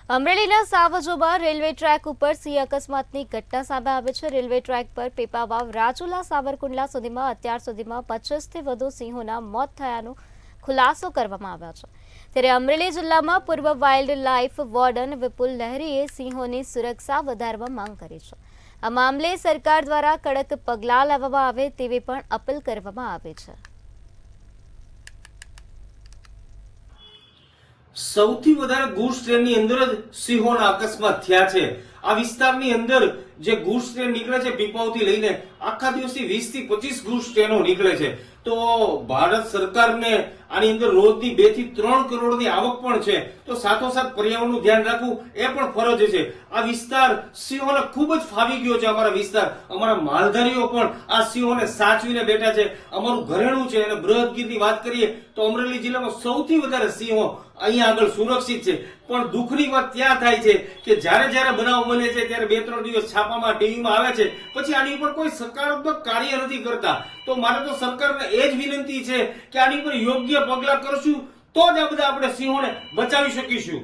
અમરેલીના સાવજોમાં railway track ઉપર સિંહ અકસ્માતની ઘટના સામે આવે છે। રેલવે ટ્રેક પર પીપાવાવ રાજુલા સાવરકુંડલા સુધીમાં અત્યાર સુધીમાં 25થી વધુ સિંહોના મોત થયાનો ખુલાસો કરવામાં આવ્યો છે। ત્યારે અમરેલી જિલ્લામાં પૂર્વ વાઇલ્ડ લાઇફ વોર્ડન વિપુલ લહેરીએ સિંહોની સુરક્ષા વધારવા માંગ કરી છે। આ મામલે સરકાર દ્વારા કડક પગલાં લેવામાં આવે તેવી પણ અપીલ કરવામાં આવી છે। સૌથી વધારે ગુડ્સ ટ્રેનની અંદર જ સિંહોના અકસ્માત થયા છે। આ વિસ્તારની અંદર જે ગુડ્સ ટ્રેન નીકળે છે પીપાવથી લઈને આખા દિવસથી 20 થી 25 ગુડ્સ ટ્રેનો નીકળે છે। તો ભારત સરકારને આની અંદર રોજની 2 થી 3 કરોડની આવક પણ છે। તો સાથોસાથ પર્યાવરણનું ધ્યાન રાખવું એ પણ ફરજ છે। આ વિસ્તાર સિંહોને ખૂબ જ ફાવી ગયો છે। અમારા વિસ્તાર, અમારા માલધારીઓ પણ આ સિંહોને સાચવીને બેઠા છે। અમારું ઘરેણું છે અને બૃહદગીરની વાત કરીએ તો અમરેલી જિલ્લામાં સૌથી વધારે સિંહો અહીંયા આગળ સુરક્ષિત છે। પણ દુઃખની વાત ત્યાં થાય છે કે જ્યારે બનાવ બને છે ત્યારે 2-3 દિવસ છાપામાં ટીવીમાં આવે છે, પછી આની ઉપર કોઈ સકારાત્મક કાર્ય નથી કરતા। તો મારે તો સરકારને એ જ વિનંતી છે કે આની ઉપર યોગ્ય પગલાં કરશું તો જ આ બધા આપણે સિંહોને બચાવી શકીશું।